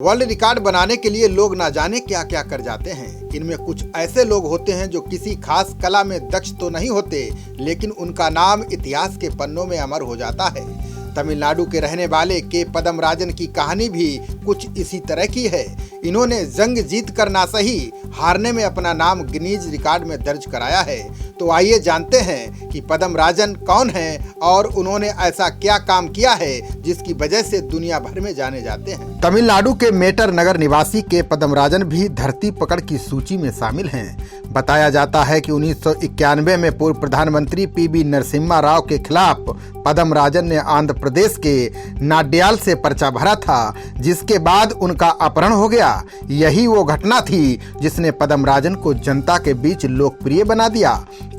World record बनाने के लिए लोग ना जाने क्या क्या कर जाते हैं। इनमें कुछ ऐसे लोग होते हैं जो किसी खास कला में दक्ष तो नहीं होते, लेकिन उनका नाम इतिहास के पन्नों में अमर हो जाता है। तमिलनाडु के रहने वाले के पदमराजन की कहानी भी कुछ इसी तरह की है। इन्होंने जंग जीत कर ना सही, हारने में अपना नाम गिनीज रिकॉर्ड में दर्ज कराया है। तो आइए जानते हैं कि पदमराजन कौन हैं और उन्होंने ऐसा क्या काम किया है जिसकी वजह से दुनिया भर में जाने जाते हैं। तमिलनाडु के मेटर नगर निवासी के पदमराजन भी धरती पकड़ की सूची में शामिल हैं। बताया जाता है कि 1991 में पूर्व प्रधानमंत्री पीवी नरसिम्हा राव के खिलाफ पदमराजन ने आंध्र प्रदेश के नाड्याल से पर्चा भरा था, जिसके बाद उनका अपहरण हो गया। यही वो घटना थी जिसने पदमराजन को जनता के बीच लोकप्रिय बना दिया।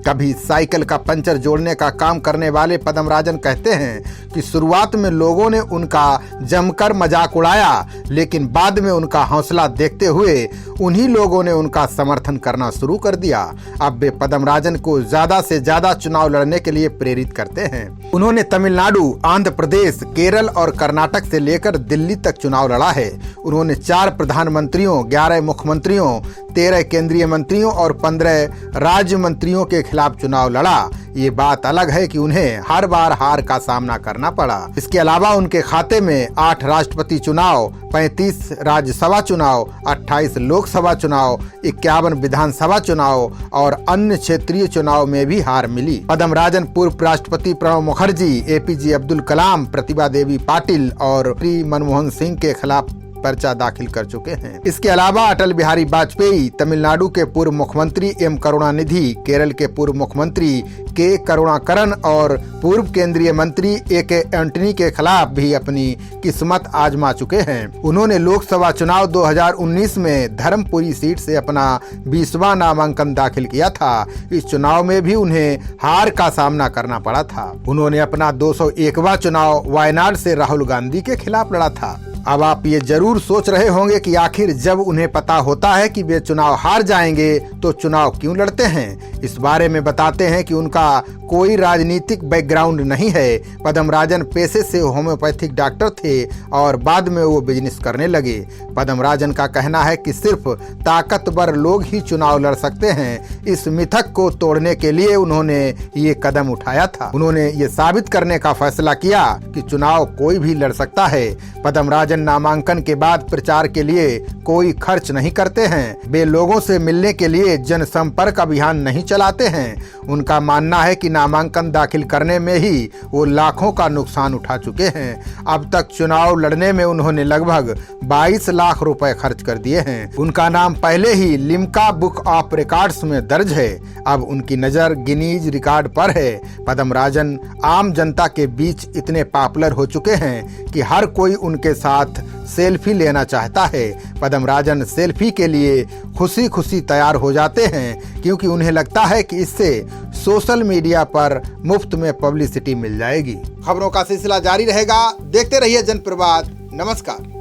कभी साइकिल का पंचर जोड़ने का काम करने वाले पदमराजन कहते हैं कि शुरुआत में लोगों ने उनका जमकर मजाक उड़ाया, लेकिन बाद में उनका हौसला देखते हुए उन्हीं लोगों ने उनका समर्थन करना शुरू कर दिया। अब वे पदमराजन को ज्यादा से ज्यादा चुनाव लड़ने के लिए प्रेरित करते हैं। उन्होंने तमिलनाडु, आंध्र प्रदेश, केरल और कर्नाटक से लेकर दिल्ली तक चुनाव लड़ा है। उन्होंने 4 प्रधानमंत्रियों, 11 मुख्यमंत्रियों, 13 केंद्रीय मंत्रियों और 15 राज्य मंत्रियों के खिलाफ चुनाव लड़ा। ये बात अलग है कि उन्हें हर बार हार का सामना करना पड़ा। इसके अलावा उनके खाते में 8 राष्ट्रपति चुनाव, 35 राज्यसभा चुनाव, 28 लोकसभा चुनाव, 51 विधानसभा चुनाव और अन्य क्षेत्रीय चुनाव में भी हार मिली। पदमराजन पूर्व राष्ट्रपति प्रणब मुखर्जी, एपीजे अब्दुल कलाम, प्रतिभा देवी पाटिल और श्री मनमोहन सिंह के खिलाफ पर्चा दाखिल कर चुके हैं। इसके अलावा अटल बिहारी वाजपेयी, तमिलनाडु के पूर्व मुख्यमंत्री एम करुणानिधि, केरल के पूर्व मुख्यमंत्री के करुणाकरन और पूर्व केंद्रीय मंत्री AK एंटनी के खिलाफ भी अपनी किस्मत आजमा चुके हैं। उन्होंने लोकसभा चुनाव 2019 में धर्मपुरी सीट से अपना 20वां नामांकन दाखिल किया था। इस चुनाव में भी उन्हें हार का सामना करना पड़ा था। उन्होंने अपना 201वां चुनाव वायनाड से राहुल गांधी के खिलाफ लड़ा था। अब आप ये जरूर सोच रहे होंगे कि आखिर जब उन्हें पता होता है कि वे चुनाव हार जाएंगे तो चुनाव क्यों लड़ते हैं। इस बारे में बताते हैं कि उनका कोई राजनीतिक बैकग्राउंड नहीं है। पदमराजन पेशे से होम्योपैथिक डॉक्टर थे और बाद में वो बिजनेस करने लगे। पदमराजन का कहना है कि सिर्फ ताकतवर लोग ही चुनाव लड़ सकते हैं। इस मिथक को तोड़ने के लिए उन्होंने ये कदम उठाया था। उन्होंने ये साबित करने का फैसला किया कि चुनाव कोई भी लड़ सकता है। पदमराजन नामांकन के बाद प्रचार के लिए कोई खर्च नहीं करते हैं। वे लोगों से मिलने के लिए जनसंपर्क अभियान नहीं चलाते हैं। उनका मानना है कि नामांकन दाखिल करने में ही वो लाखों का नुकसान उठा चुके हैं। अब तक चुनाव लड़ने में उन्होंने लगभग 22 लाख रुपए खर्च कर दिए हैं। उनका नाम पहले ही लिम्का बुक ऑफ रिकॉर्ड्स में दर्ज है। अब उनकी नजर गिनीज रिकॉर्ड पर है। पदमराजन आम जनता के बीच इतने पॉपुलर हो चुके हैं कि हर कोई उनके साथ सेल्फी लेना चाहता है। पदमराजन सेल्फी के लिए खुशी खुशी तैयार हो जाते हैं, क्योंकि उन्हें लगता है कि इससे सोशल मीडिया पर मुफ्त में पब्लिसिटी मिल जाएगी। खबरों का सिलसिला जारी रहेगा। देखते रहिए जनप्रवाद। नमस्कार।